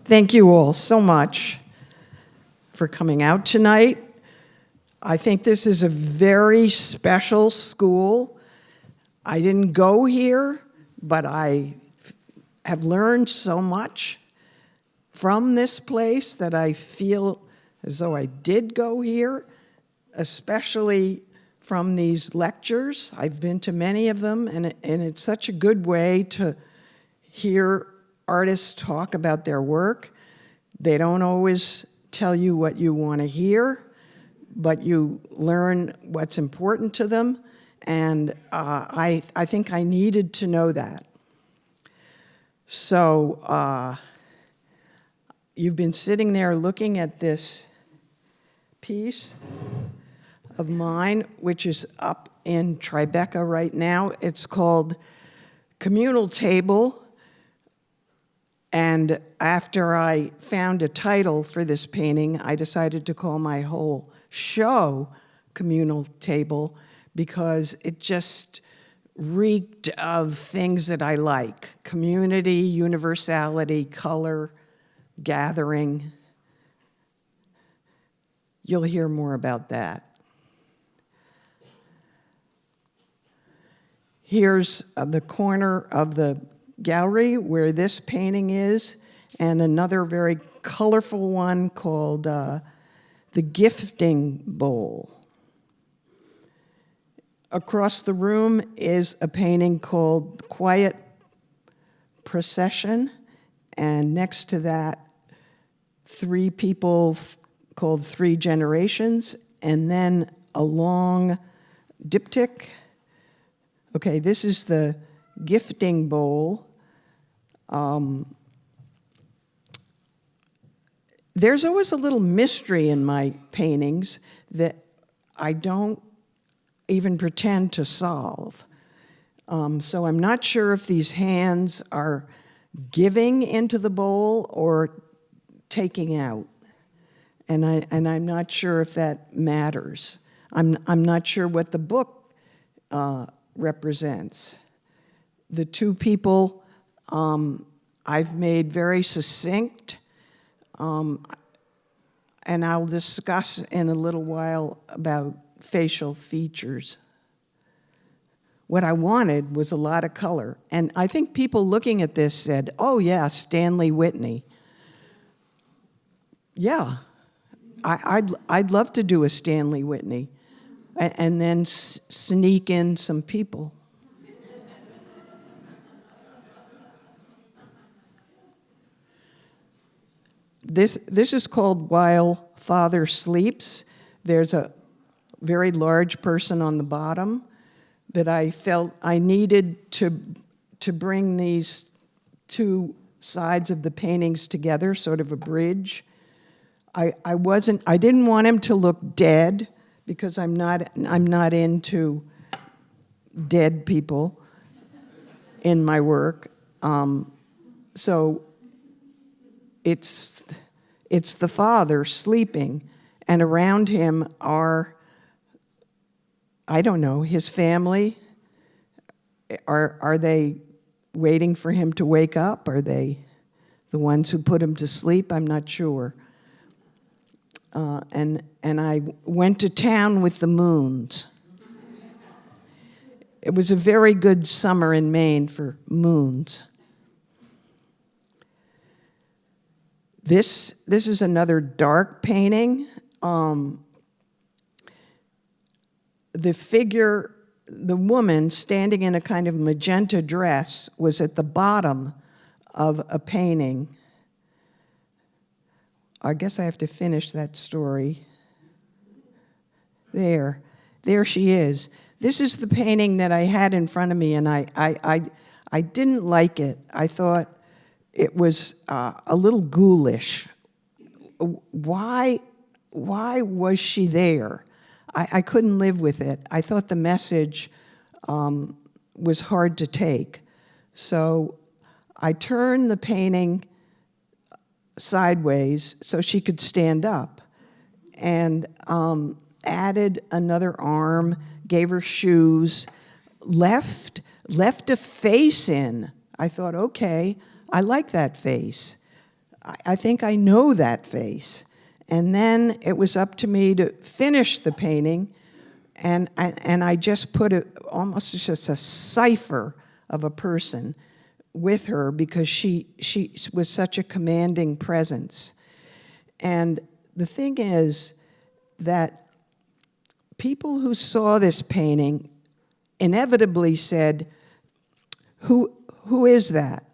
Thank you all so much for coming out tonight. I think this is a very special school. I didn't go here, but I have learned so much from this place that I feel as though I did go here, especially from these lectures. I've been to many of them, and it's such a good way to hear artists talk about their work. They don't always tell you what you want to hear, but you learn what's important to them, and I think I needed to know that. So you've been sitting there looking at this piece of mine, which is up in Tribeca right now. It's called Communal Table. And after I found a title for this painting, I decided to call my whole show Communal Table because it just reeked of things that I like: community, universality, color, gathering. You'll hear more about that. Here's the corner of the gallery where this painting is, and another very colorful one called The Gifting Bowl. Across the room is a painting called Quiet Procession, and next to that, three people called Three Generations, and then a long diptych. Okay, this is the Gifting Bowl. There's always a little mystery in my paintings that I don't even pretend to solve. So I'm not sure if these hands are giving into the bowl or taking out. And I'm not sure if that matters. I'm not sure what the book represents. The two people I've made very succinct, and I'll discuss in a little while about facial features. What I wanted was a lot of color, and I think people looking at this said, "Oh yeah, Stanley Whitney." Yeah, I'd love to do a Stanley Whitney, and then sneak in some people. This is called While Father Sleeps. There's a very large person on the bottom that I felt I needed to bring these two sides of the paintings together, sort of a bridge. I didn't want him to look dead because I'm not into dead people in my work. So it's the father sleeping, and around him are, I don't know, his family. Are they waiting for him to wake up? Are they the ones who put him to sleep? I'm not sure. And I went to town with the moons. It was a very good summer in Maine for moons. This is another dark painting. The figure, the woman standing in a kind of magenta dress, was at the bottom of a painting. I guess I have to finish that story. There she is. This is the painting that I had in front of me, and I didn't like it. I thought it was a little ghoulish. Why was she there? I couldn't live with it. I thought the message was hard to take. So I turned the painting sideways so she could stand up, and added another arm, gave her shoes, left a face in. I thought, okay, I like that face. I think I know that face. And then it was up to me to finish the painting, and I just put almost just a cipher of a person with her because she was such a commanding presence. And the thing is that people who saw this painting inevitably said, who is that?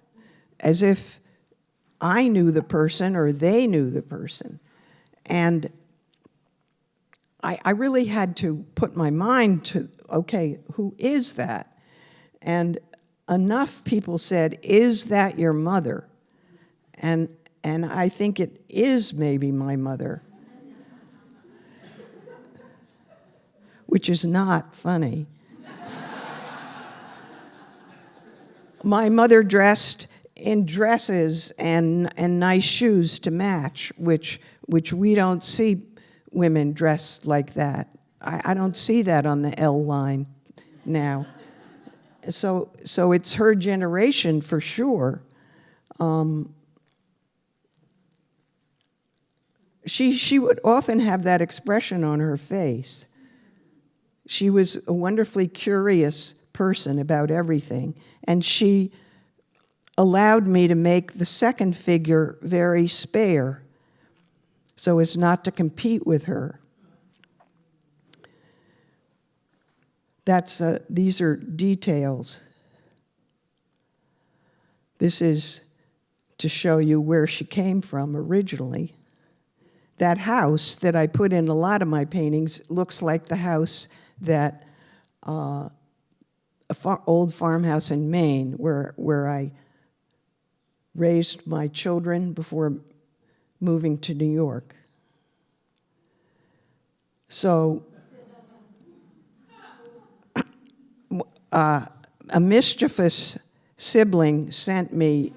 As if I knew the person or they knew the person. And I really had to put my mind to, okay, who is that? And enough people said, is that your mother? And I think it is maybe my mother, which is not funny. My mother dressed in dresses and nice shoes to match, which we don't see women dressed like that. I don't see that on the L line now. So it's her generation for sure. She would often have that expression on her face. She was a wonderfully curious person about everything, and she allowed me to make the second figure very spare so as not to compete with her. These are details. This is to show you where she came from originally. That house that I put in a lot of my paintings looks like the house that old farmhouse in Maine where I raised my children before moving to New York. So a mischievous sibling sent me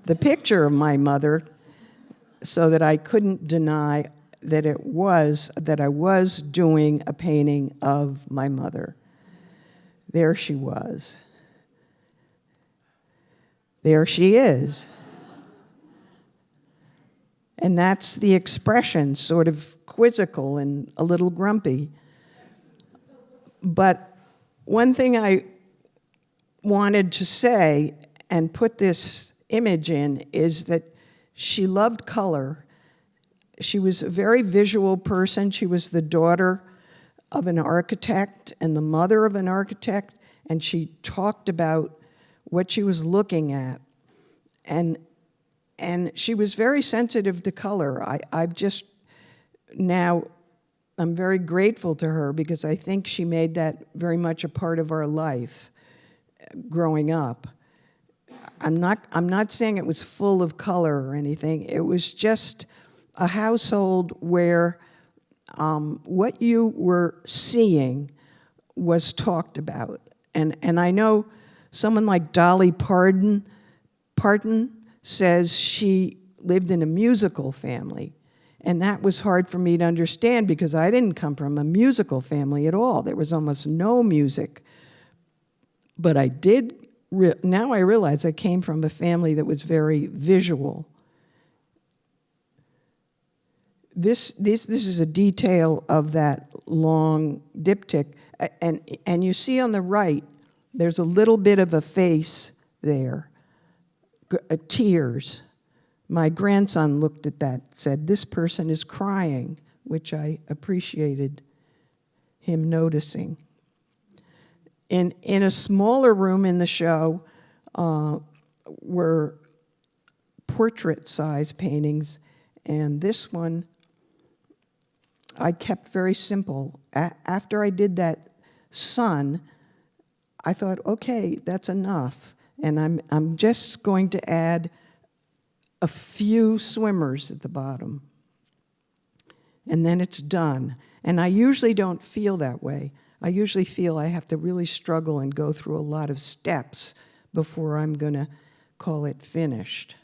the picture of my mother so that I couldn't deny that I was doing a painting of my mother. There she was. There she is. And that's the expression, sort of quizzical and a little grumpy. But one thing I wanted to say and put this image in is that she loved color. She was a very visual person. She was the daughter of an architect and the mother of an architect, and she talked about what she was looking at. And she was very sensitive to color. I'm very grateful to her because I think she made that very much a part of our life growing up. I'm not saying it was full of color or anything. It was just a household where what you were seeing was talked about. And I know someone like Dolly Parton says she lived in a musical family. And that was hard for me to understand because I didn't come from a musical family at all. There was almost no music. But I did, now I realize I came from a family that was very visual. This is a detail of that long diptych. And you see on the right, there's a little bit of a face there, tears. My grandson looked at that, said, "This person is crying," which I appreciated him noticing. In a smaller room in the show were portrait-size paintings, and this one I kept very simple. After I did that sun, I thought, okay, that's enough, and I'm just going to add a few swimmers at the bottom. And then it's done. And I usually don't feel that way. I usually feel I have to really struggle and go through a lot of steps before I'm going to call it finished.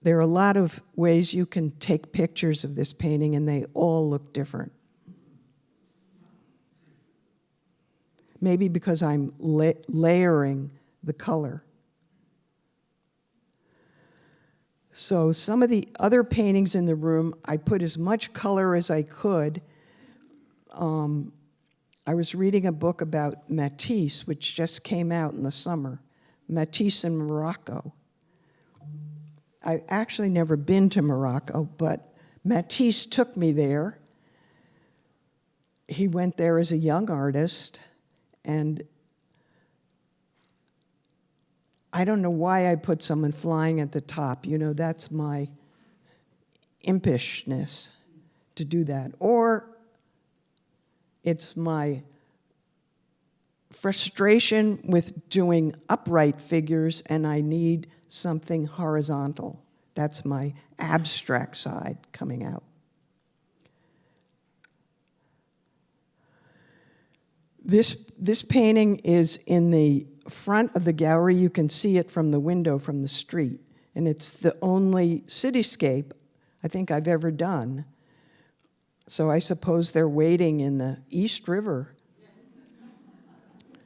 There are a lot of ways you can take pictures of this painting, and they all look different. Maybe because I'm layering the color. So some of the other paintings in the room, I put as much color as I could. I was reading a book about Matisse, which just came out in the summer, Matisse in Morocco. I've actually never been to Morocco, but Matisse took me there. He went there as a young artist, and I don't know why I put someone flying at the top. You know, that's my impishness to do that. Or it's my frustration with doing upright figures, and I need something horizontal. That's my abstract side coming out. This painting is in the front of the gallery. You can see it from the window from the street, and it's the only cityscape I think I've ever done. So I suppose they're waiting in the East River,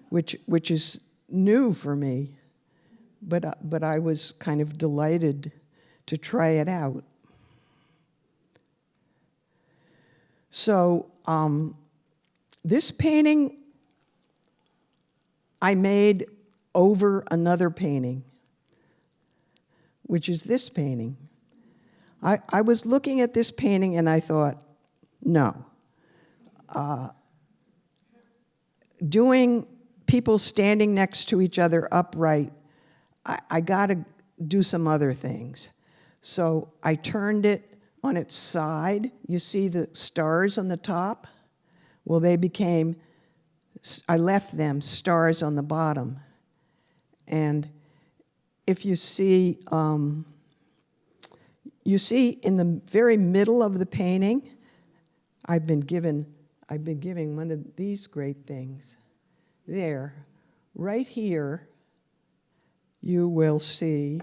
which is new for me, but I was kind of delighted to try it out. So this painting I made over another painting, which is this painting. I was looking at this painting and I thought, no. Doing people standing next to each other upright, I got to do some other things. So I turned it on its side. You see the stars on the top? Well, I left them stars on the bottom. And if you see in the very middle of the painting, I've been given one of these great things. There, right here, you will see,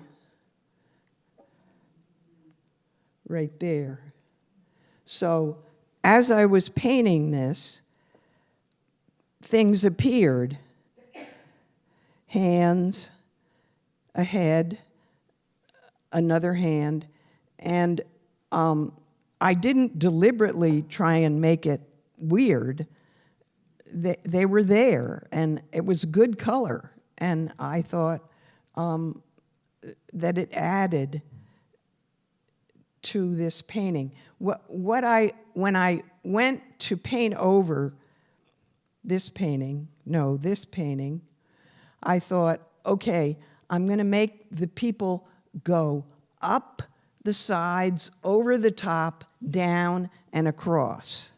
right there. So as I was painting this, things appeared. Hands, a head, another hand, and I didn't deliberately try and make it weird. They were there, and it was good color, and I thought that it added to this painting. When I went to paint over this painting, I thought, okay, I'm going to make the people go up the sides, over the top, down, and across.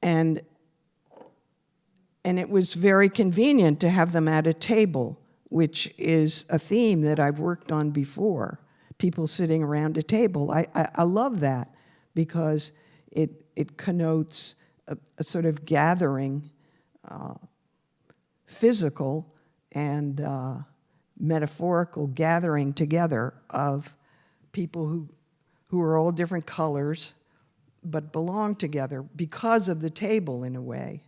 And it was very convenient to have them at a table, which is a theme that I've worked on before, people sitting around a table. I love that because it connotes a sort of gathering, physical and metaphorical gathering together of people who are all different colors but belong together because of the table in a way.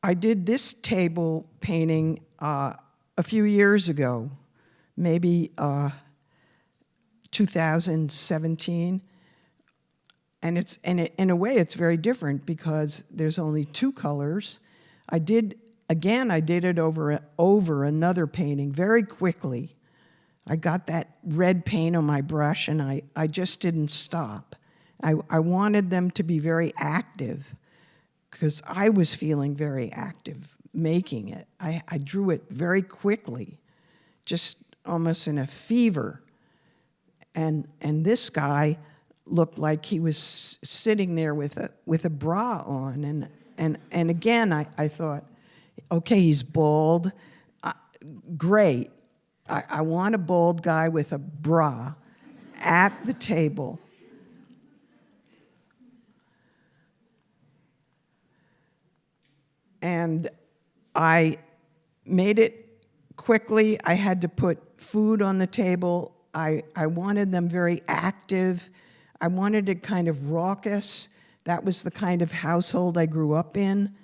I did this table painting a few years ago, maybe 2017, and in a way it's very different because there's only two colors. I did it over another painting very quickly. I got that red paint on my brush and I just didn't stop. I wanted them to be very active because I was feeling very active making it. I drew it very quickly, just almost in a fever. And this guy looked like he was sitting there with a bra on. And again, I thought, okay, he's bald. Great. I want a bald guy with a bra at the table. And I made it quickly. I had to put food on the table I wanted them very active. I wanted it kind of raucous. That was the kind of household I grew up in.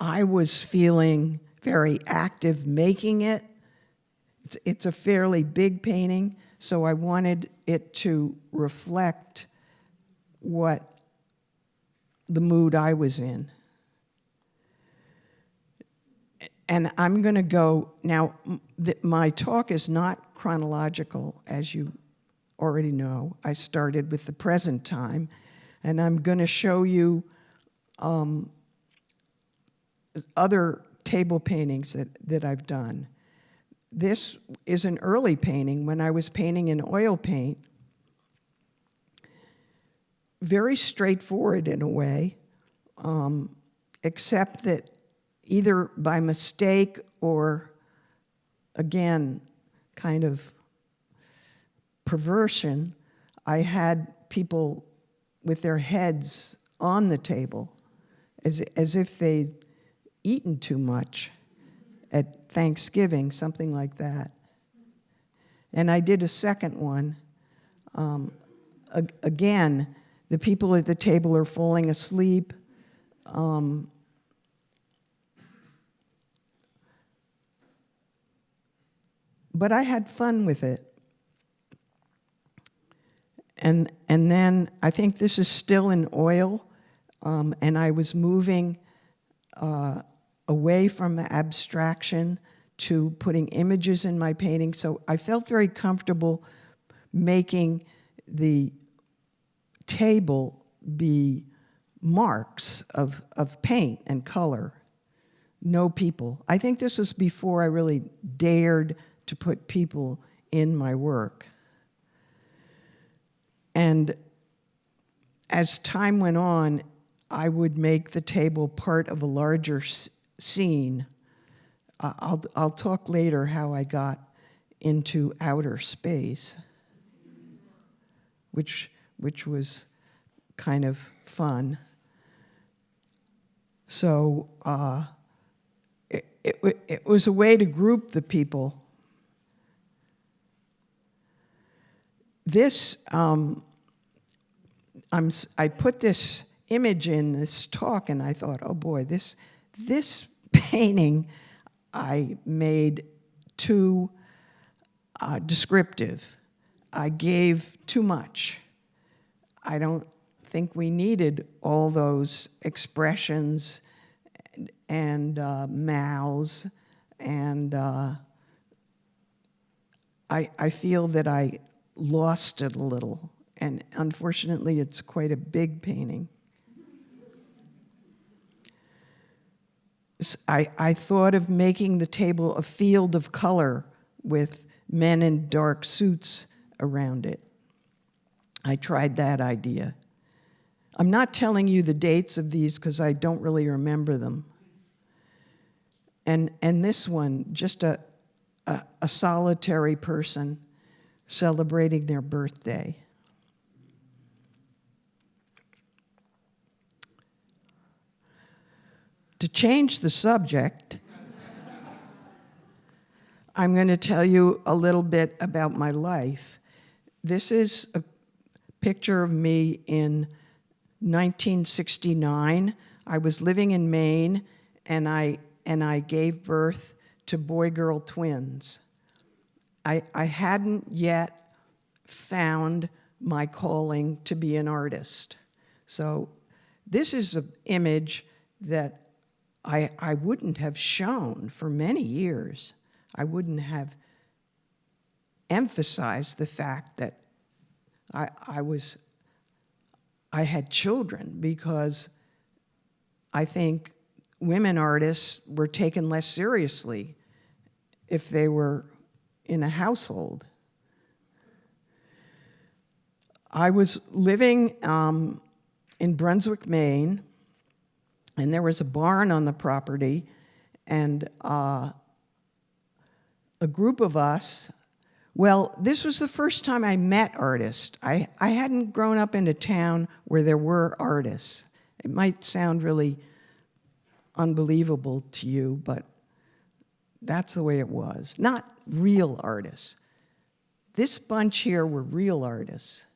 I was feeling very active making it. It's a fairly big painting, so I wanted it to reflect what the mood I was in. And I'm going to go, now, my talk is not chronological, as you already know. I started with the present time, and I'm going to show you other table paintings that I've done. This is an early painting when I was painting in oil paint. Very straightforward in a way, except that either by mistake or, again, kind of perversion, I had people with their heads on the table as if they'd eaten too much at Thanksgiving, something like that. And I did a second one. Again, the people at the table are falling asleep. But I had fun with it. And then I think this is still in oil, and I was moving away from abstraction to putting images in my painting. So I felt very comfortable making the table be marks of paint and color, no people. I think this was before I really dared to put people in my work. And as time went on, I would make the table part of a larger scene. I'll talk later how I got into outer space, which was kind of fun. So it was a way to group the people. This, I put this image in this talk, and I thought, oh boy, this painting I made too descriptive. I gave too much. I don't think we needed all those expressions and mouths, and I feel that I lost it a little, and unfortunately it's quite a big painting. I thought of making the table a field of color with men in dark suits around it. I tried that idea. I'm not telling you the dates of these because I don't really remember them. And this one, just a solitary person celebrating their birthday. To change the subject, I'm going to tell you a little bit about my life. This is a picture of me in 1969. I was living in Maine, and I gave birth to boy-girl twins. I hadn't yet found my calling to be an artist. So this is an image that I wouldn't have shown for many years. I wouldn't have emphasized the fact that I had children, because I think women artists were taken less seriously if they were in a household. I was living in Brunswick, Maine, and there was a barn on the property, and a group of us, well, this was the first time I met artists. I hadn't grown up in a town where there were artists. It might sound really unbelievable to you, but That's the way it was. Not real artists. This bunch here were real artists.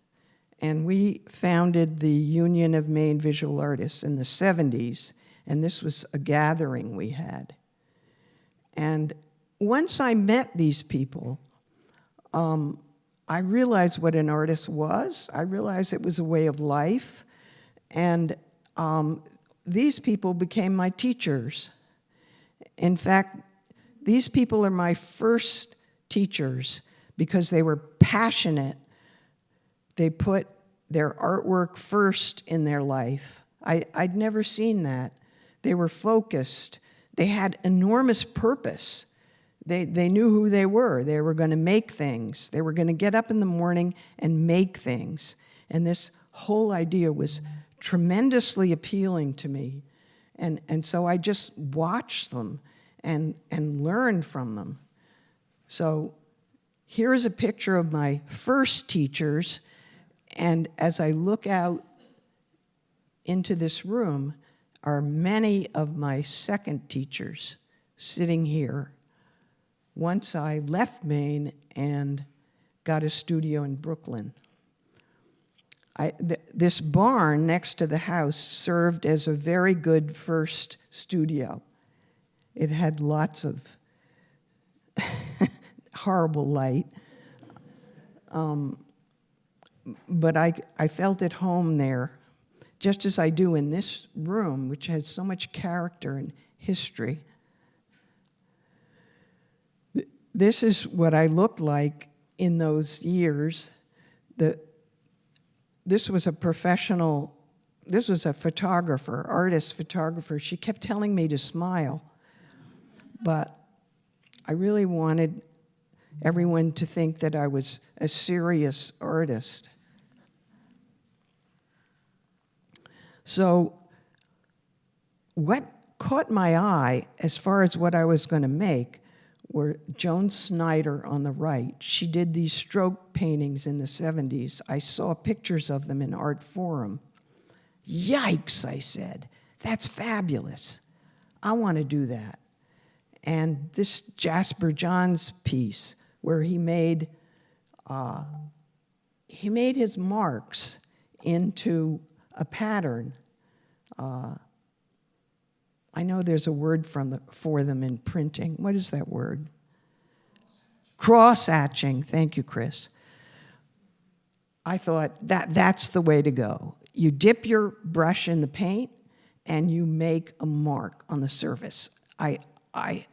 And we founded the Union of Maine Visual Artists in the 70s, and this was a gathering we had. And once I met these people, I realized what an artist was. I realized it was a way of life. And these people became my teachers. In fact, these people are my first teachers because they were passionate. They put their artwork first in their life. I'd never seen that. They were focused. They had enormous purpose. They knew who they were. They were going to make things. They were going to get up in the morning and make things. And this whole idea was tremendously appealing to me. And so I just watched them and learned from them. So here's a picture of my first teachers. And as I look out into this room are many of my second teachers sitting here. Once I left Maine and got a studio in Brooklyn. This barn next to the house served as a very good first studio. It had lots of horrible light. But I felt at home there, just as I do in this room, which has so much character and history. This is what I looked like in those years. This was a professional, this was a photographer, artist photographer. She kept telling me to smile, but I really wanted everyone to think that I was a serious artist. So what caught my eye as far as what I was going to make were Joan Snyder on the right. She did these stroke paintings in the 70s. I saw pictures of them in Art Forum. Yikes, I said. That's fabulous. I want to do that. And this Jasper Johns piece, where he made his marks into a pattern. I know there's a word for them in printing. What is that word? Cross-hatching. Thank you, Chris. I thought that's the way to go. You dip your brush in the paint and you make a mark on the surface. I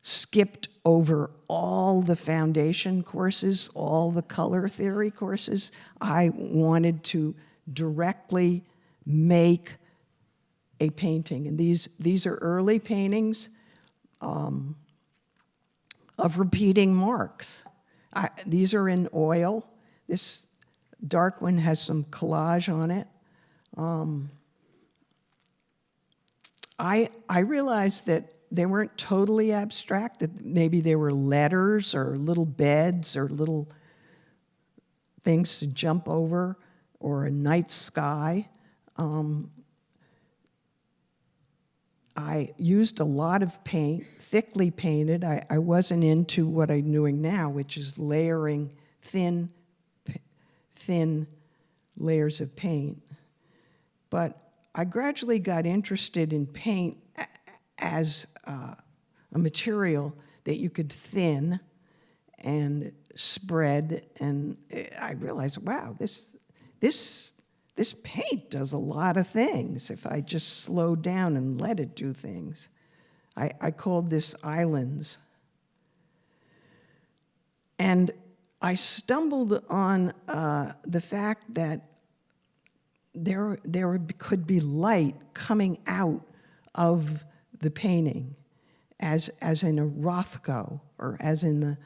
skipped over all the foundation courses, all the color theory courses. I wanted to directly make a painting. And these are early paintings of repeating marks. These are in oil. This dark one has some collage on it. I realized that they weren't totally abstract, that maybe they were letters or little beds or little things to jump over or a night sky. I used a lot of paint, thickly painted. I wasn't into what I'm doing now, which is layering thin layers of paint. But I gradually got interested in paint as a material that you could thin and spread, and I realized, wow, this paint does a lot of things if I just slow down and let it do things. I called this islands. And I stumbled on the fact that there could be light coming out of the painting, as in a Rothko, or as in the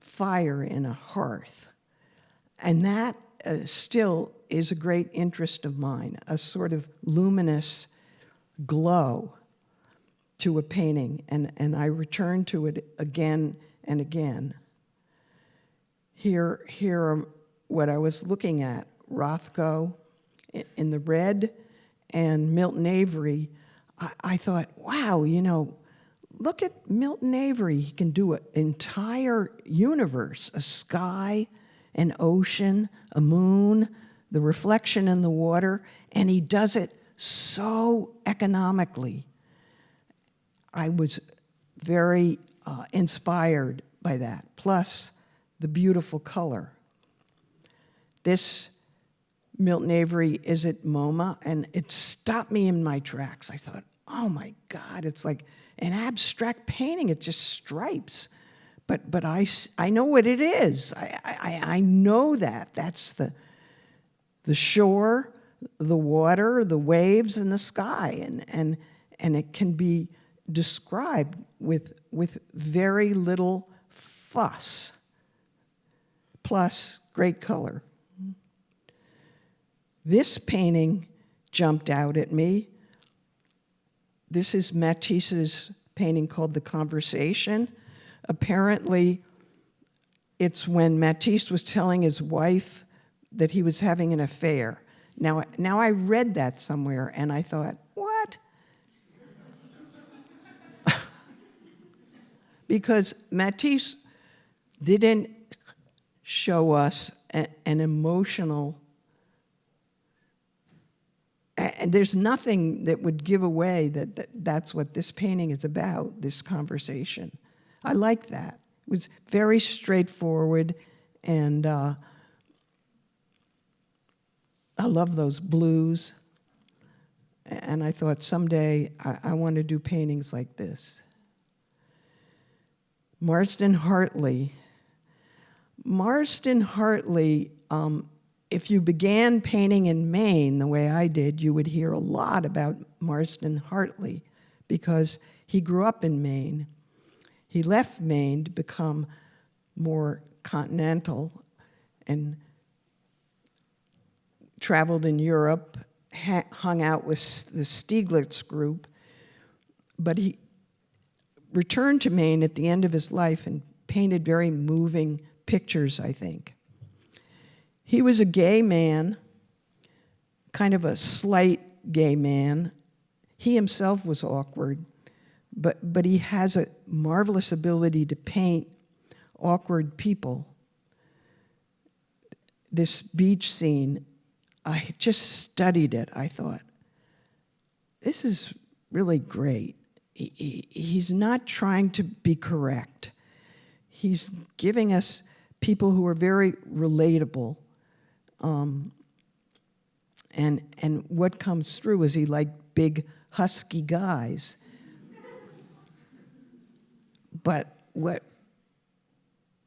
fire in a hearth. And that still is a great interest of mine, a sort of luminous glow to a painting, and I return to it again and again. Here are what I was looking at, Rothko in the red and Milton Avery. I thought, wow, look at Milton Avery. He can do an entire universe, a sky, an ocean, a moon, the reflection in the water, and he does it so economically. I was very inspired by that, plus the beautiful color. This Milton Avery is at MoMA, and it stopped me in my tracks. I thought, oh my God, it's like an abstract painting. It's just stripes. But I know what it is. I know that. That's the shore, the water, the waves, and the sky. And it can be described with very little fuss, plus great color. This painting jumped out at me. This is Matisse's painting called The Conversation. Apparently, it's when Matisse was telling his wife that he was having an affair. Now I read that somewhere, and I thought, what? Because Matisse didn't show us an emotional, and there's nothing that would give away that's what this painting is about, this conversation. I like that. It was very straightforward, and I love those blues. And I thought someday I want to do paintings like this. Marsden Hartley. Marsden Hartley, if you began painting in Maine the way I did, you would hear a lot about Marsden Hartley because he grew up in Maine. He left Maine to become more continental and traveled in Europe, hung out with the Stieglitz group, but he returned to Maine at the end of his life and painted very moving pictures, I think. He was a gay man, kind of a slight gay man. He himself was awkward, but he has a marvelous ability to paint awkward people. This beach scene, I just studied it. I thought, this is really great. He's not trying to be correct. He's giving us people who are very relatable. And what comes through is he liked big, husky guys. But what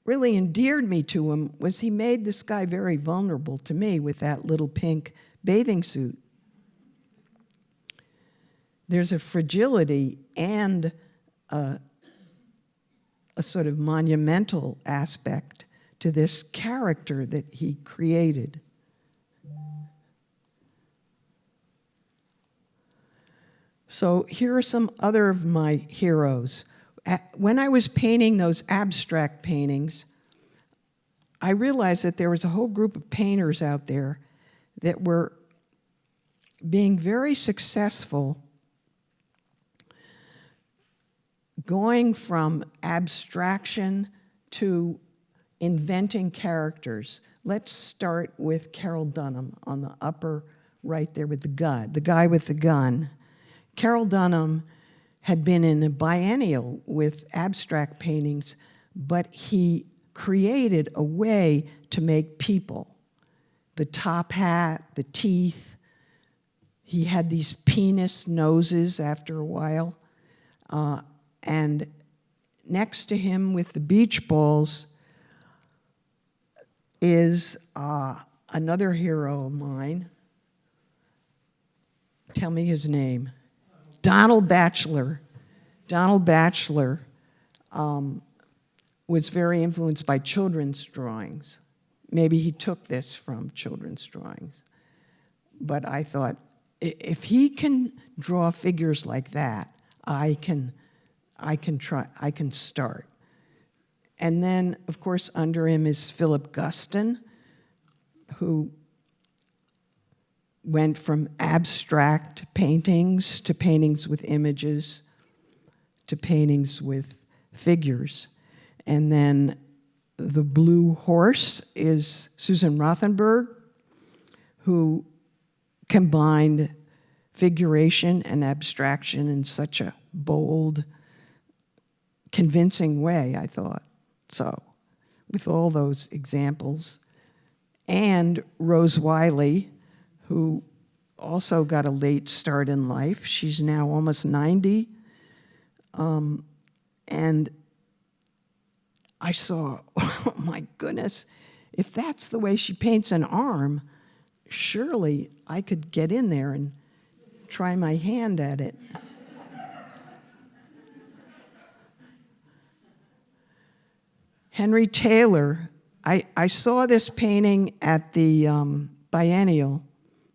really endeared me to him was he made this guy very vulnerable to me with that little pink bathing suit. There's a fragility and a sort of monumental aspect to this character that he created. So here are some other of my heroes. When I was painting those abstract paintings, I realized that there was a whole group of painters out there that were being very successful going from abstraction to inventing characters. Let's start with Carol Dunham on the upper right there with the guy with the gun. Carol Dunham had been in a biennial with abstract paintings, but he created a way to make people. The top hat, the teeth. He had these penis noses after a while. And next to him with the beach balls is another hero of mine. Tell me his name. Donald Batchelor. Donald Batchelor was very influenced by children's drawings. Maybe he took this from children's drawings. But I thought, if he can draw figures like that, I can start. And then, of course, under him is Philip Guston, who went from abstract paintings to paintings with images to paintings with figures. And then the blue horse is Susan Rothenberg, who combined figuration and abstraction in such a bold, convincing way, I thought. So, with all those examples. And Rose Wiley, who also got a late start in life. She's now almost 90. And I saw, oh my goodness, if that's the way she paints an arm, surely I could get in there and try my hand at it. Henry Taylor, I saw this painting at the biennial,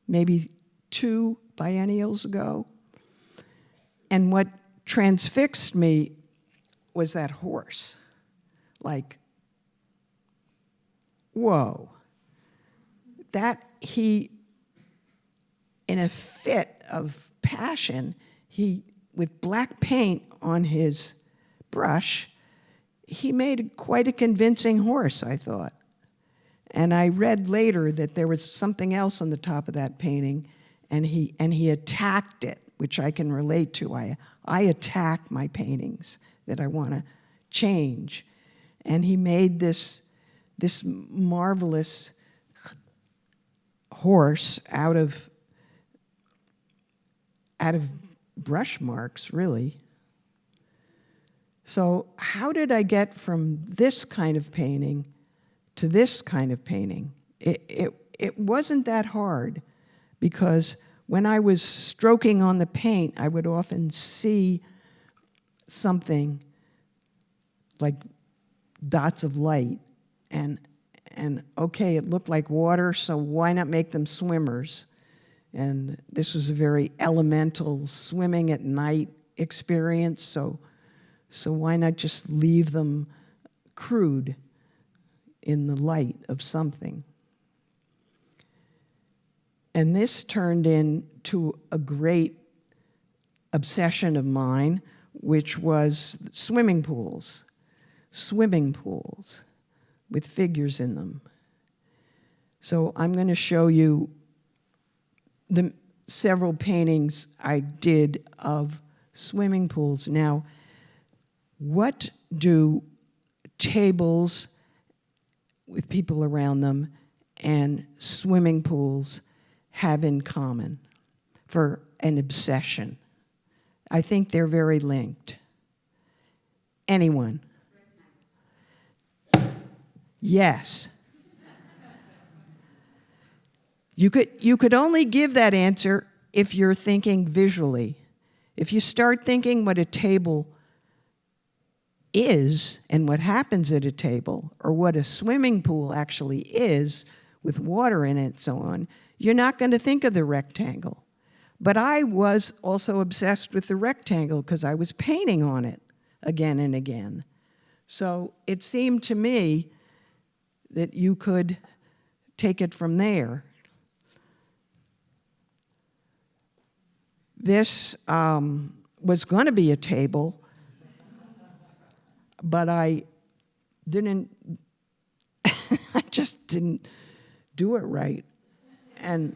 maybe 2 biennials ago. And what transfixed me was that horse. Like, whoa. That he, in a fit of passion, he, with black paint on his brush, he made quite a convincing horse, I thought. And I read later that there was something else on the top of that painting, and he attacked it, which I can relate to. I attack my paintings that I want to change. And he made this marvelous horse out of brush marks, really. So how did I get from this kind of painting to this kind of painting? It wasn't that hard, because when I was stroking on the paint, I would often see something like dots of light, and okay, it looked like water, so why not make them swimmers? And this was a very elemental swimming at night experience, so why not just leave them crude in the light of something? And this turned into a great obsession of mine, which was swimming pools with figures in them. So I'm going to show you the several paintings I did of swimming pools. Now, what do tables with people around them and swimming pools have in common for an obsession? I think they're very linked. Anyone? Yes. You could only give that answer if you're thinking visually. If you start thinking what a table is and what happens at a table, or what a swimming pool actually is with water in it and so on, you're not going to think of the rectangle. But I was also obsessed with the rectangle because I was painting on it again and again. So it seemed to me that you could take it from there. This was going to be a table, but I didn't, I just didn't do it right. And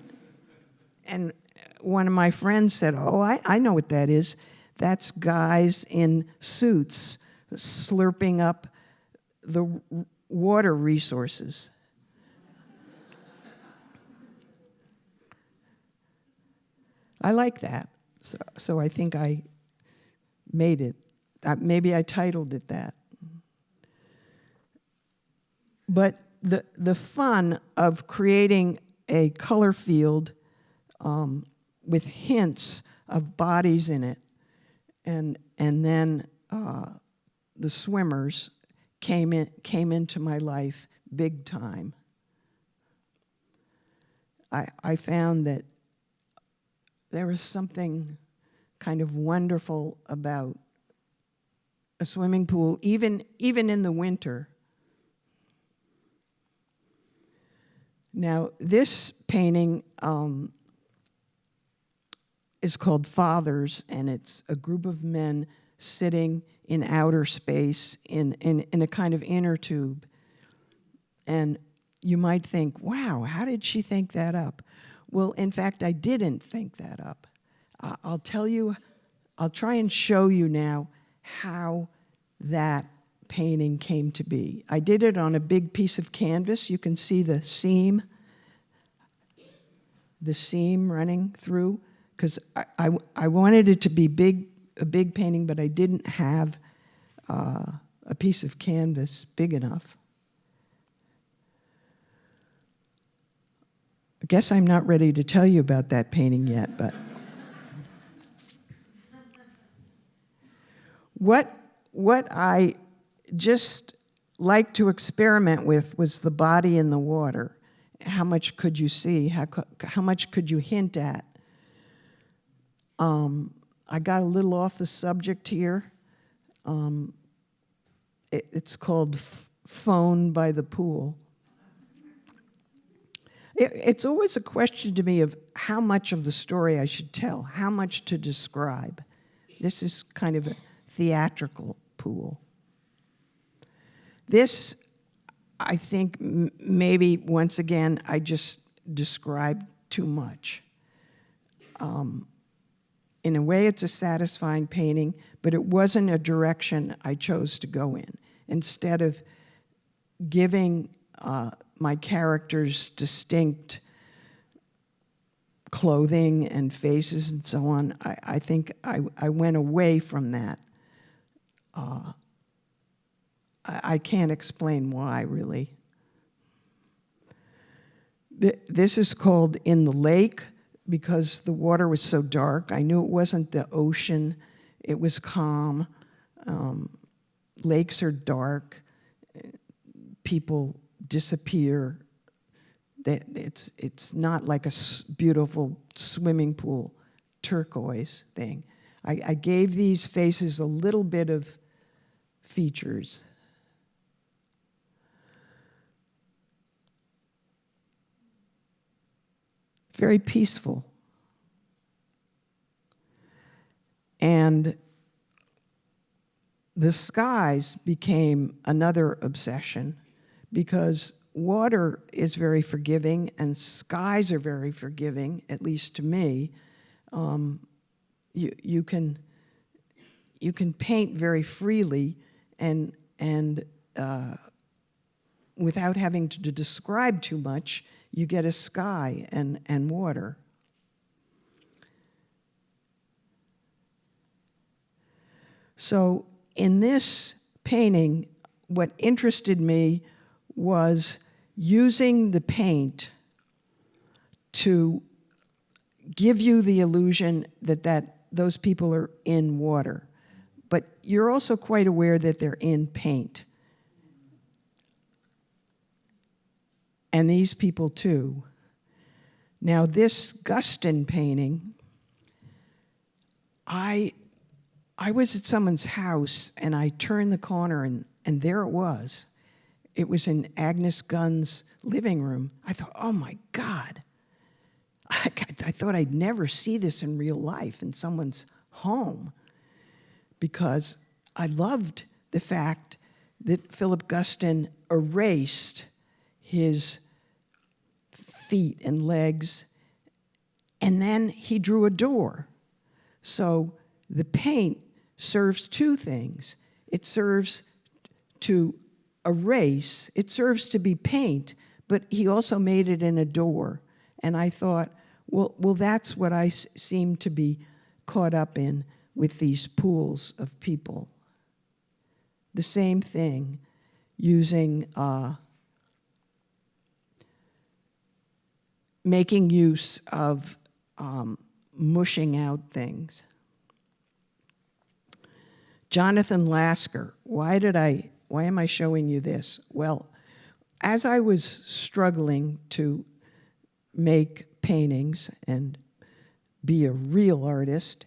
one of my friends said, oh, I know what that is. That's guys in suits slurping up the water resources. I like that. So I think I made it. Maybe I titled it that. But the fun of creating a color field with hints of bodies in it, and then the swimmers came into my life big time. I found that there was something kind of wonderful about a swimming pool, even in the winter. Now, this painting is called Fathers, and it's a group of men sitting in outer space in a kind of inner tube. And you might think, wow, how did she think that up? Well, in fact, I didn't think that up. I'll try and show you now how that painting came to be. I did it on a big piece of canvas. You can see the seam running through, because I wanted it to be a big painting, but I didn't have a piece of canvas big enough. I guess I'm not ready to tell you about that painting yet, but what I just liked to experiment with was the body in the water. How much could you see? How much could you hint at? I got a little off the subject here. It's called Phone by the Pool. It's always a question to me of how much of the story I should tell, how much to describe. This is kind of a theatrical pool. This, I think, maybe once again, I just described too much. In a way, it's a satisfying painting, but it wasn't a direction I chose to go in. Instead of giving my characters distinct clothing and faces and so on, I think I went away from that. I can't explain why, really. This is called In the Lake because the water was so dark. I knew it wasn't the ocean. It was calm. Lakes are dark. People disappear. It's not like a beautiful swimming pool, turquoise thing. I gave these faces a little bit of features. Very peaceful. And the skies became another obsession because water is very forgiving and skies are very forgiving, at least to me. You can paint very freely and without having to describe too much, you get a sky and water. So in this painting, what interested me was using the paint to give you the illusion that those people are in water. But you're also quite aware that they're in paint. And these people too. Now this Guston painting, I was at someone's house and I turned the corner and there it was. It was in Agnes Gunn's living room. I thought, oh my God. I thought I'd never see this in real life in someone's home, because I loved the fact that Philip Guston erased his feet and legs, and then he drew a door. So the paint serves two things. It serves to erase, it serves to be paint, but he also made it in a door. And I thought, well, that's what I seem to be caught up in with these pools of people. The same thing, using, making use of mushing out things. Jonathan Lasker, why am I showing you this? Well, as I was struggling to make paintings and be a real artist,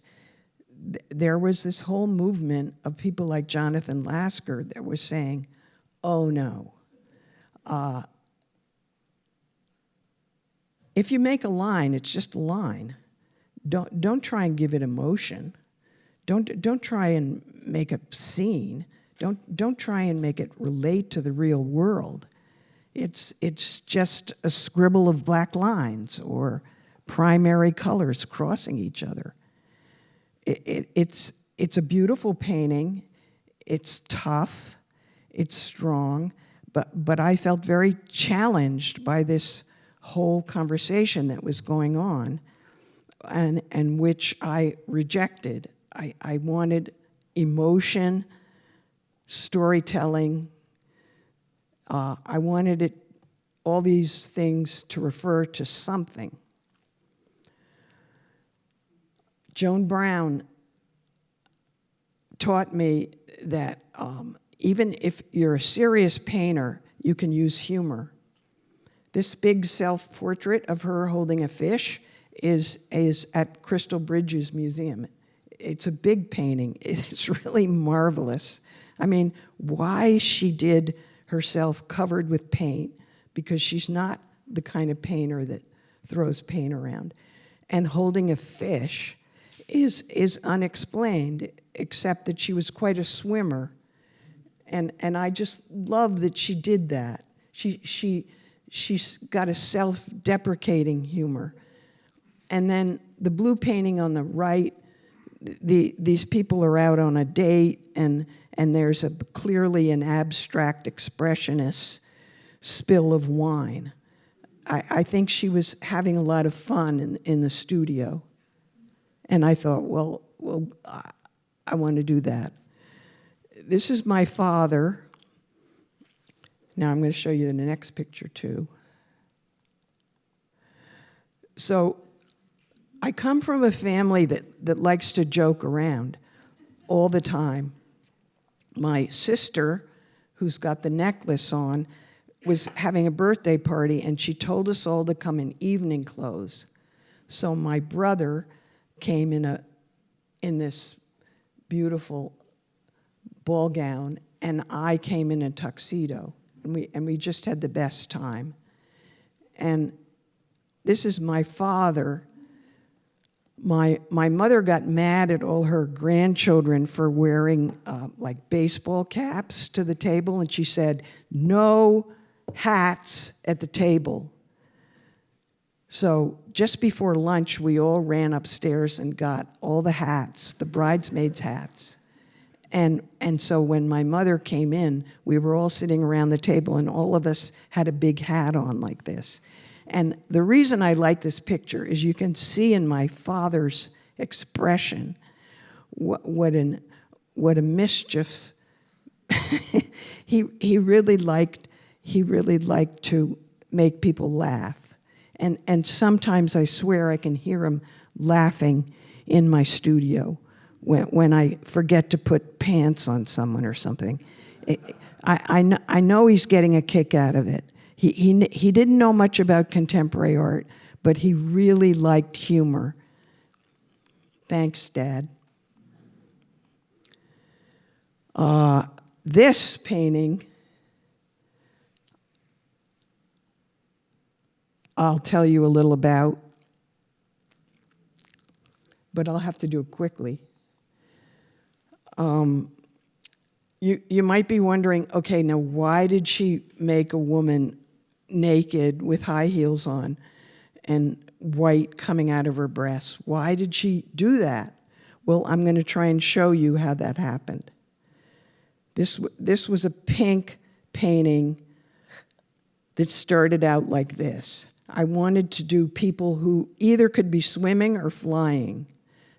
there was this whole movement of people like Jonathan Lasker that was saying, oh no, if you make a line, it's just a line. Don't try and give it emotion. Don't try and make a scene. Don't try and make it relate to the real world. It's just a scribble of black lines or primary colors crossing each other. It's a beautiful painting. It's tough. It's strong. But I felt very challenged by this whole conversation that was going on, and which I rejected. I wanted emotion, storytelling. I wanted all these things to refer to something. Joan Brown taught me that even if you're a serious painter, you can use humor. This big self-portrait of her holding a fish is at Crystal Bridges Museum. It's a big painting. It's really marvelous. I mean, why she did herself covered with paint, because she's not the kind of painter that throws paint around. And holding a fish is unexplained, except that she was quite a swimmer. And I just love that she did that. She's got a self-deprecating humor. And then the blue painting on the right, these people are out on a date, and there's clearly an abstract expressionist spill of wine. I think she was having a lot of fun in the studio. And I thought, well, I want to do that. This is my father. Now I'm going to show you the next picture too. So I come from a family that likes to joke around all the time. My sister, who's got the necklace on, was having a birthday party, and she told us all to come in evening clothes. So my brother came in this beautiful ball gown, and I came in a tuxedo, and we just had the best time. And this is my father. My mother got mad at all her grandchildren for wearing like baseball caps to the table, and she said, "No hats at the table." So just before lunch, we all ran upstairs and got all the hats, the bridesmaids' hats. And so when my mother came in, we were all sitting around the table, and all of us had a big hat on like this. And the reason I like this picture is you can see in my father's expression what a mischief. he really liked to make people laugh. And sometimes I swear I can hear him laughing in my studio when I forget to put pants on someone or something. I know he's getting a kick out of it. He didn't know much about contemporary art, but he really liked humor. Thanks, Dad. This painting, I'll tell you a little about, but I'll have to do it quickly. You might be wondering, okay, now why did she make a woman naked with high heels on and white coming out of her breasts? Why did she do that? Well, I'm going to try and show you how that happened. This was a pink painting that started out like this. I wanted to do people who either could be swimming or flying,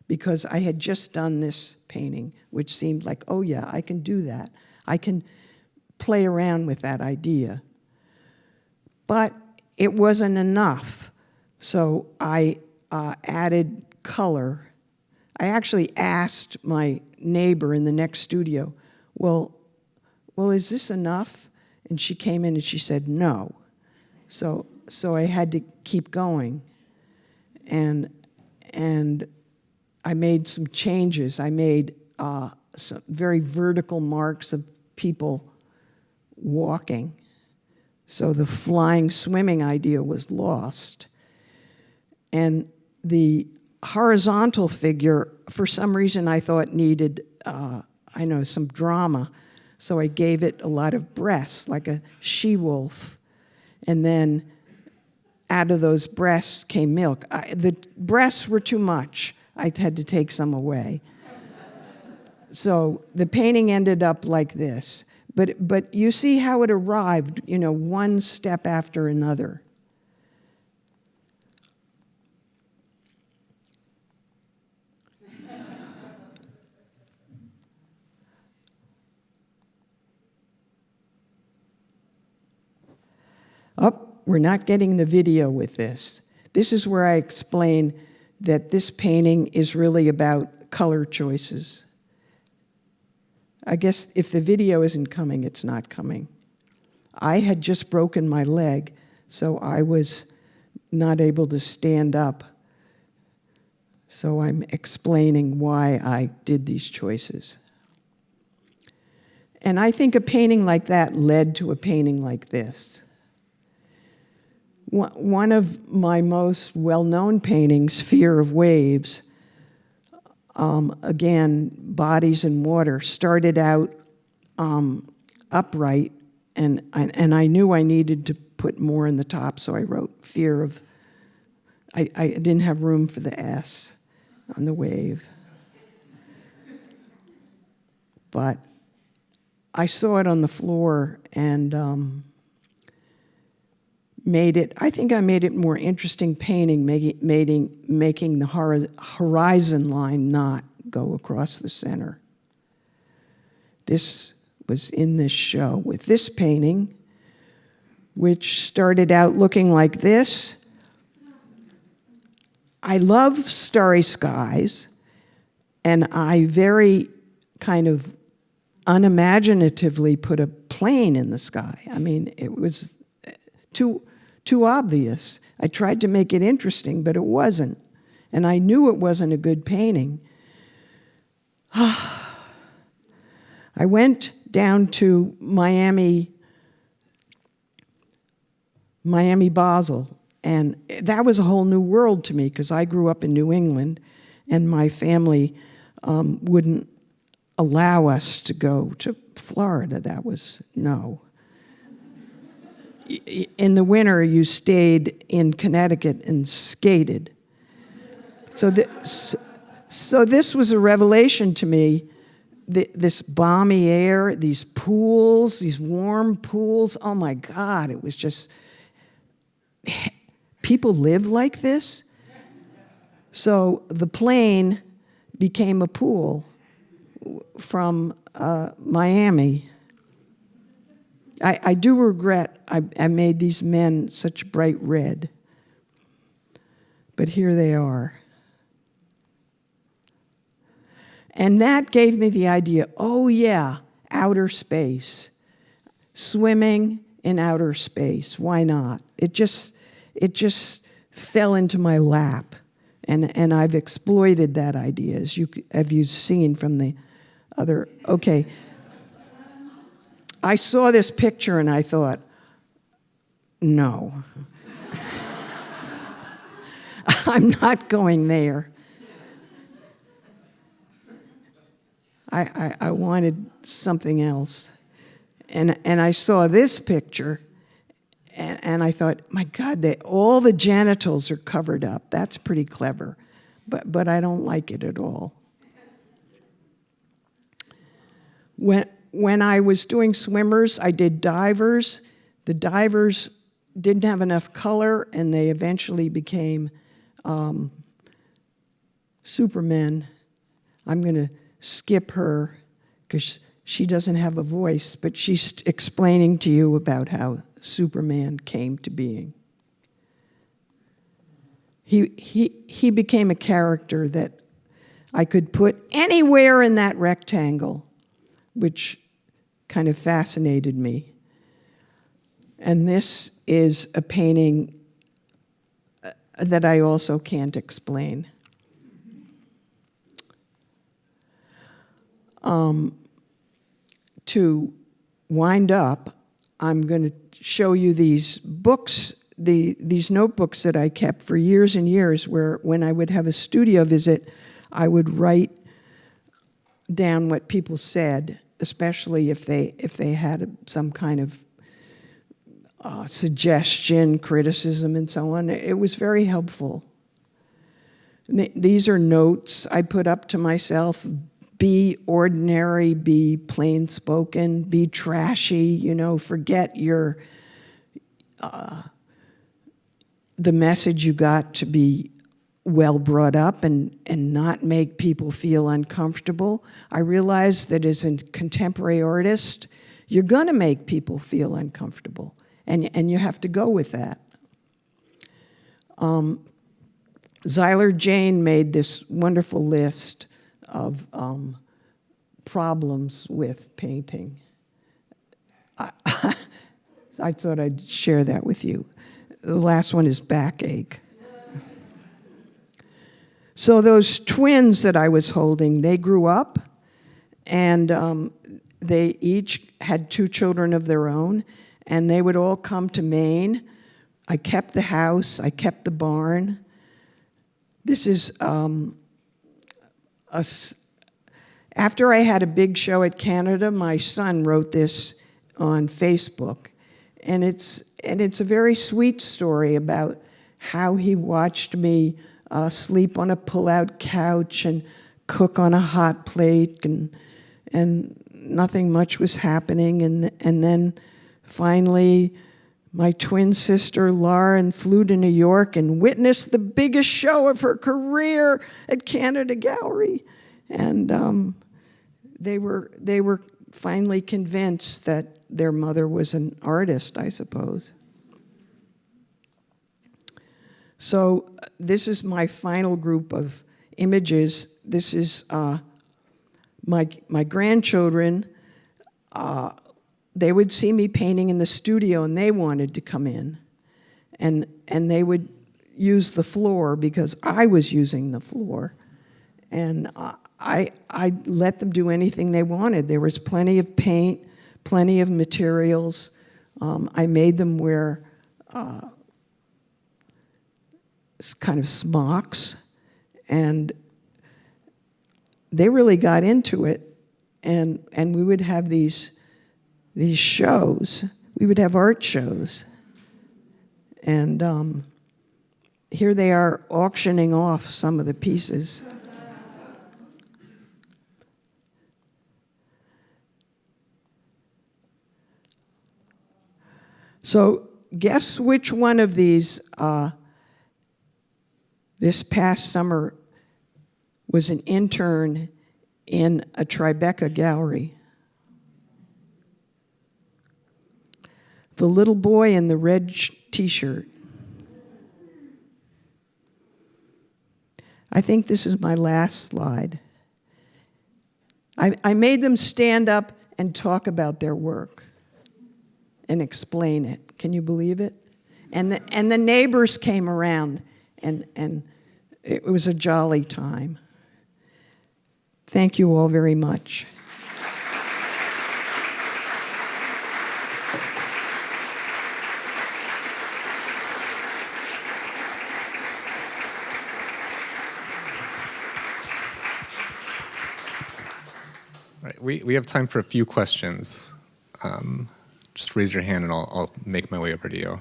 because I had just done this painting, which seemed like, oh yeah, I can do that. I can play around with that idea. But it wasn't enough, so I added color. I actually asked my neighbor in the next studio, well, is this enough? And she came in and she said no. So I had to keep going, and I made some changes. I made some very vertical marks of people walking. So the flying, swimming idea was lost. And the horizontal figure, for some reason I thought needed, some drama. So I gave it a lot of breasts, like a she-wolf. And then out of those breasts came milk. The breasts were too much. I had to take some away. So the painting ended up like this. But you see how it arrived, one step after another. We're not getting the video with this. This is where I explain that this painting is really about color choices. I guess if the video isn't coming, it's not coming. I had just broken my leg, so I was not able to stand up. So I'm explaining why I did these choices. And I think a painting like that led to a painting like this. One of my most well-known paintings, Fear of Waves, again, bodies in water, started out upright, and I knew I needed to put more in the top, so I wrote Fear of, I didn't have room for the S on the wave. But I saw it on the floor and I think I made it more interesting painting, making the horizon line not go across the center. This was in this show with this painting, which started out looking like this. I love starry skies, and I very kind of unimaginatively put a plane in the sky. I mean, it was too obvious. I tried to make it interesting, but it wasn't. And I knew it wasn't a good painting. I went down to Miami, Basel, and that was a whole new world to me because I grew up in New England, and my family wouldn't allow us to go to Florida. That was no. In the winter, you stayed in Connecticut and skated. So this was a revelation to me, this balmy air, these pools, these warm pools. Oh my God, it was just, people live like this? So the plane became a pool from Miami. I do regret I made these men such bright red, but here they are. And that gave me the idea, oh yeah, outer space, swimming in outer space, why not? It just fell into my lap, and I've exploited that idea, as you've seen from the other, okay. I saw this picture and I thought, no. I'm not going there. I wanted something else. And I saw this picture and I thought, my God, all the genitals are covered up. That's pretty clever. But I don't like it at all. When I was doing swimmers, I did divers. The divers didn't have enough color, and they eventually became Supermen. I'm going to skip her because she doesn't have a voice, but she's explaining to you about how Superman came to being. He became a character that I could put anywhere in that rectangle, which kind of fascinated me. And this is a painting that I also can't explain. To wind up, I'm going to show you these books these notebooks that I kept for years and years, where when I would have a studio visit, I would write down what people said, especially if they had some kind of suggestion, criticism, and so on. It was very helpful. These are notes I put up to myself. Be ordinary, be plain spoken, be trashy, forget your the message you got to be well brought up and not make people feel uncomfortable. I realized that as a contemporary artist, you're gonna make people feel uncomfortable, and you have to go with that. Zyler Jane made this wonderful list of problems with painting. I thought I'd share that with you. The last one is backache. So those twins that I was holding, they grew up, and they each had 2 children of their own, and they would all come to Maine. I kept the house, I kept the barn. This is after I had a big show at Canada, my son wrote this on Facebook, and it's a very sweet story about how he watched me sleep on a pull-out couch and cook on a hot plate, and nothing much was happening, and then finally my twin sister Lauren flew to New York and witnessed the biggest show of her career at Canada Gallery, and they were finally convinced that their mother was an artist, I suppose. So this is my final group of images. This is my grandchildren. They would see me painting in the studio, and they wanted to come in, and they would use the floor because I was using the floor, and I let them do anything they wanted. There was plenty of paint, plenty of materials. I made them wear kind of smocks, and they really got into it, and we would have these shows. We would have art shows, and here they are auctioning off some of the pieces. So guess which one of these this past summer was an intern in a Tribeca gallery. The little boy in the red t-shirt. I think this is my last slide. I made them stand up and talk about their work and explain it. Can you believe it? And the neighbors came around, and it was a jolly time. Thank you all very much. All right, we have time for a few questions. Just raise your hand and I'll make my way over to you.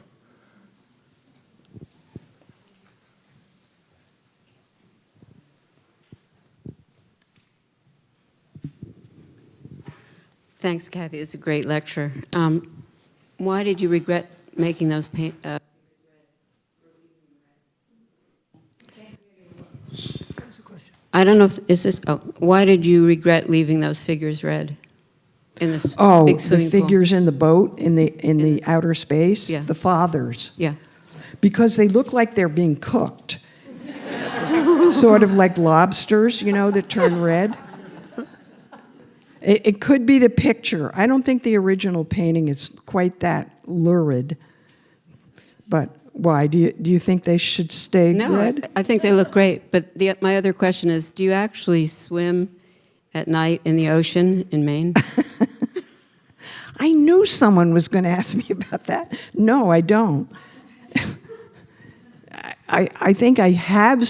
Thanks, Kathy. It's a great lecture. Why did you regret making those paint? I don't know if is this. Oh, why did you regret leaving those figures red in this big swimming the figures pool? in the boat in the outer space. Yeah. The fathers. Yeah. Because they look like they're being cooked. Sort of like lobsters, that turn red. It could be the picture. I don't think the original painting is quite that lurid. But why? Do you think they should stay red? No, I think they look great. But my other question is, do you actually swim at night in the ocean in Maine? I knew someone was going to ask me about that. No, I don't. I think I have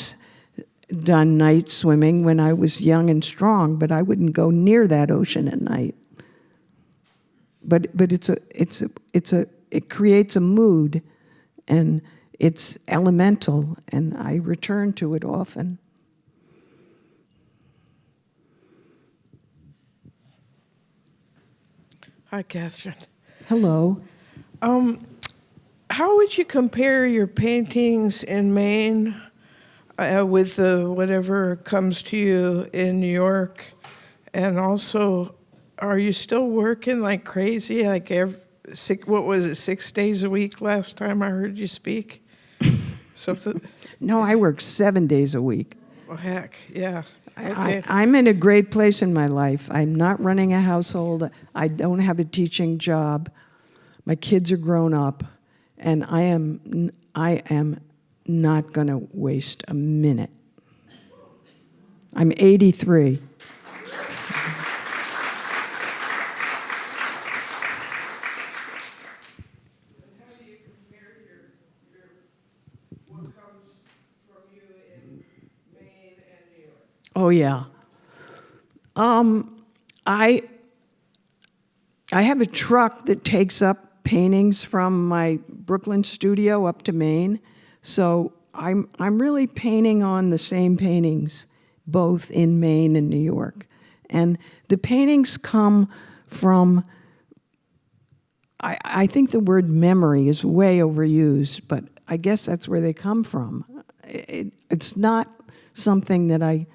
done night swimming when I was young and strong, but I wouldn't go near that ocean at night. But it creates a mood, and it's elemental, and I return to it often. Hi, Catherine. Hello. How would you compare your paintings in Maine with whatever comes to you in New York? And also, are you still working like crazy? Like what was it, 6 days a week last time I heard you speak? Something? No, I work 7 days a week. Oh, heck, yeah. Okay. I'm in a great place in my life. I'm not running a household. I don't have a teaching job. My kids are grown up, and I am not going to waste a minute. I'm 83. Oh yeah. I have a truck that takes up paintings from my Brooklyn studio up to Maine, so I'm really painting on the same paintings, both in Maine and New York, and the paintings come from. I think the word memory is way overused, but I guess that's where they come from. It's not something that I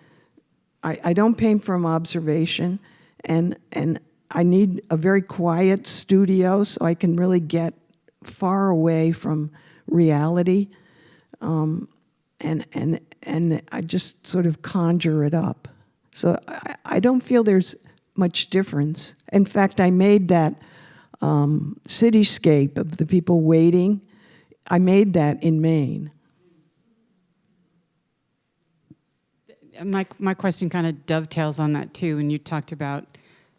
don't paint from observation, and I need a very quiet studio so I can really get far away from reality, and I just sort of conjure it up. So I don't feel there's much difference. In fact, I made that cityscape of the people waiting. I made that in Maine. My question kind of dovetails on that too. And you talked about,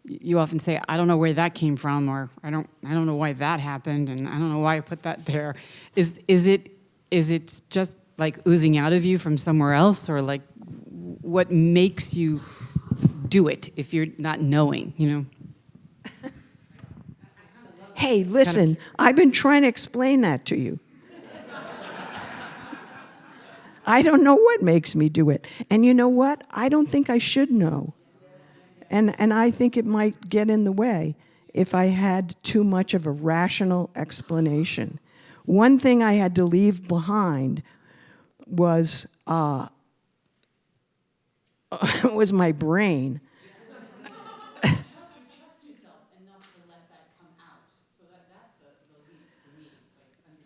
you often say, I don't know where that came from, or I don't know why that happened, and I don't know why I put that there. Is it just like oozing out of you from somewhere else, or like what makes you do it if you're not knowing, you know? Hey, listen, I've been trying to explain that to you. I don't know what makes me do it. And you know what? I don't think I should know. And I think it might get in the way if I had too much of a rational explanation. One thing I had to leave behind was was my brain.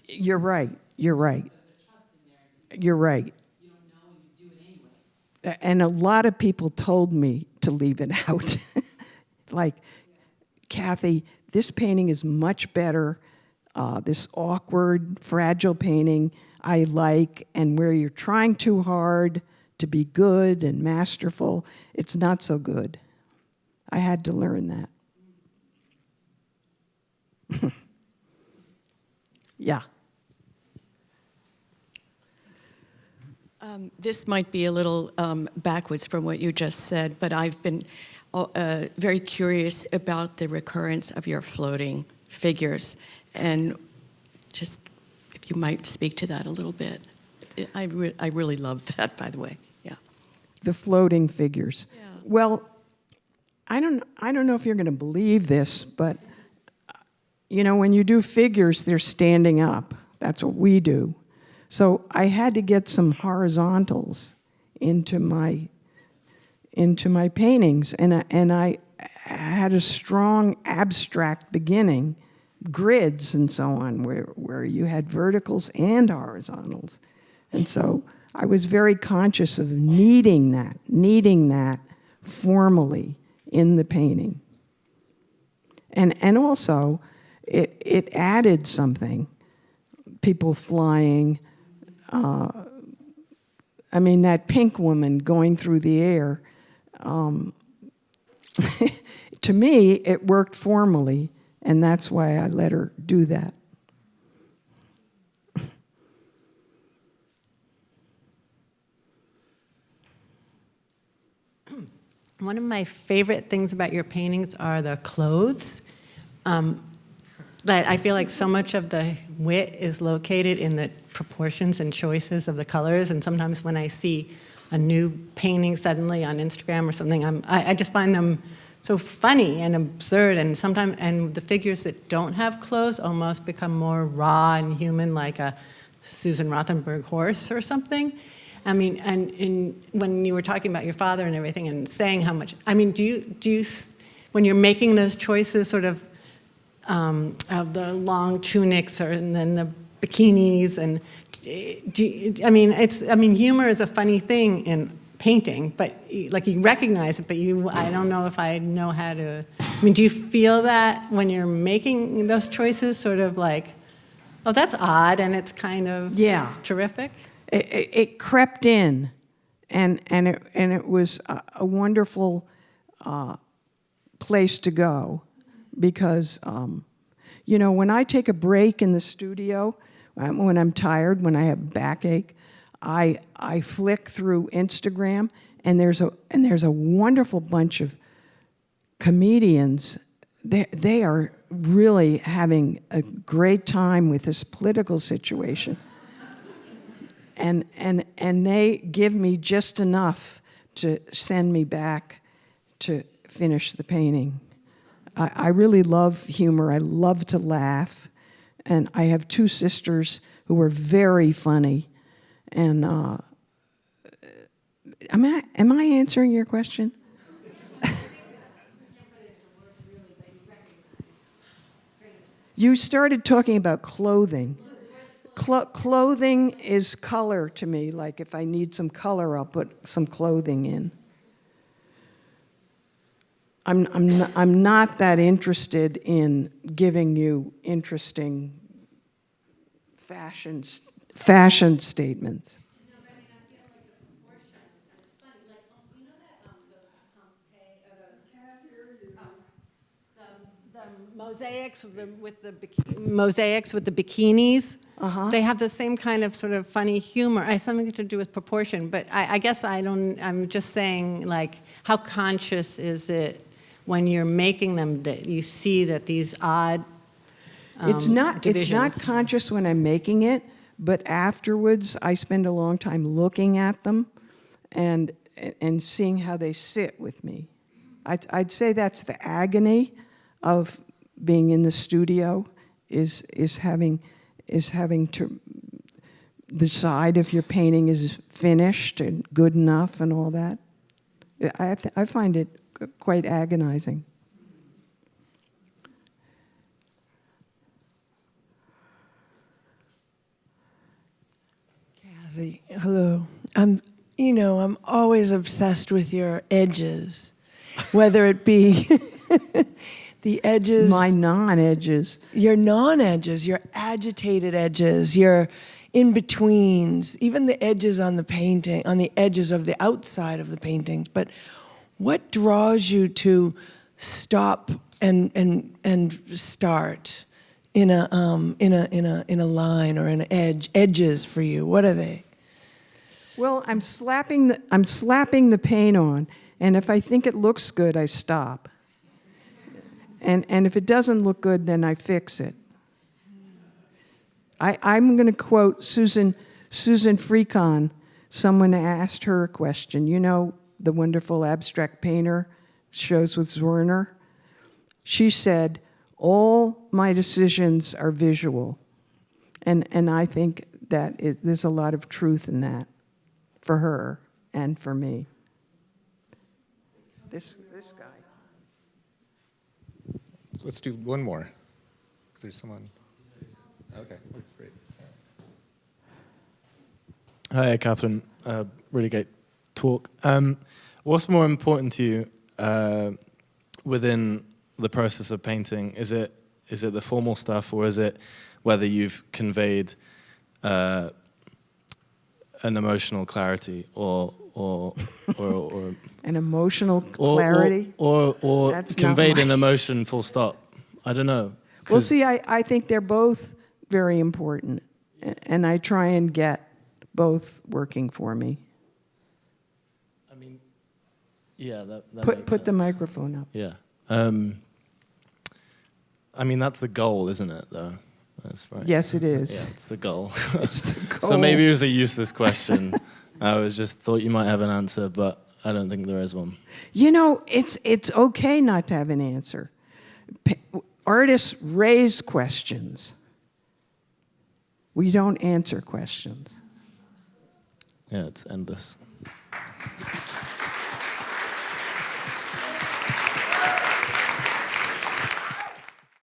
You're right. You're right. You're right. You don't know and you do it anyway. And a lot of people told me to leave it out. Like, Kathy, this painting is much better. This awkward, fragile painting I like, and where you're trying too hard to be good and masterful, it's not so good. I had to learn that. Yeah. This might be a little backwards from what you just said, but I've been very curious about the recurrence of your floating figures, and just if you might speak to that a little bit. I really love that, by the way. Yeah. The floating figures. Yeah. Well, I don't know if you're going to believe this, but you know, when you do figures, they're standing up. That's what we do. So I had to get some horizontals into my paintings, and I had a strong abstract beginning, grids and so on, where you had verticals and horizontals. And so I was very conscious of needing that formally in the painting. And also, it added something. People flying. I mean, that pink woman going through the air. To me, it worked formally, and that's why I let her do that. One of my favorite things about your paintings are the clothes. That I feel like so much of the wit is located in the proportions and choices of the colors. And sometimes when I see a new painting suddenly on Instagram or something, I just find them so funny and absurd. And sometimes, and the figures that don't have clothes almost become more raw and human, like a Susan Rothenberg horse or something. I mean, and when you were talking about your father and everything and saying how much, I mean, do you, when you're making those choices sort of the long tunics and then the bikinis, and humor is a funny thing in painting, but like you recognize it, but I don't know if I know how to, do you feel that when you're making those choices, sort of like, oh, that's odd, and it's kind of terrific? It crept in, and it was a wonderful place to go, because when I take a break in the studio, when I'm tired, when I have backache, I flick through Instagram, and there's a wonderful bunch of comedians. They are really having a great time with this political situation. And they give me just enough to send me back to finish the painting. I really love humor. I love to laugh. And I have two sisters who are very funny. And am I answering your question? You started talking about clothing. Clothing is color to me. Like if I need some color, I'll put some clothing in. I'm not that interested in giving you interesting fashion statements. Mosaics with the bikinis. They have the same kind of sort of funny humor. It has something to do with proportion, but I guess I'm just saying, like, how conscious is it when you're making them that you see that these odd It's not divisions? conscious when I'm making it, but afterwards I spend a long time looking at them and seeing how they sit with me. I'd say that's the agony of being in the studio, is having to decide if your painting is finished and good enough and all that. I find it quite agonizing. Kathy, hello. I'm always obsessed with your edges, whether it be the edges. My non-edges. Your non-edges, your agitated edges, your in-betweens, even the edges on the painting, on the edges of the outside of the paintings. But what draws you to stop and start in a line or an edge? Edges for you, what are they? Well, I'm slapping the paint on, and if I think it looks good, I stop. And if it doesn't look good, then I fix it. I'm going to quote Susan Freecon. Someone asked her a question. You know, the wonderful abstract painter, shows with Zwirner? She said, all my decisions are visual. And I think that there's a lot of truth in that for her and for me. This guy. Let's do one more. Is there someone? Okay, great. Hi, Catherine. Really great talk. What's more important to you within the process of painting? Is it the formal stuff, or is it whether you've conveyed an emotional clarity or An emotional clarity? or That's conveyed not an emotion, full stop? I don't know. Well, see, I think they're both very important, and I try and get both working for me. I mean, Yeah, that makes Put the sense. microphone up. Yeah. I mean, that's the goal, isn't it, though? That's right. Yes, it is. Yeah, it's the goal. It's the goal. So maybe it was a useless question. I was just thought you might have an answer, but I don't think there is one. You know, it's okay not to have an answer. Artists raise questions. We don't answer questions. Yeah, it's endless.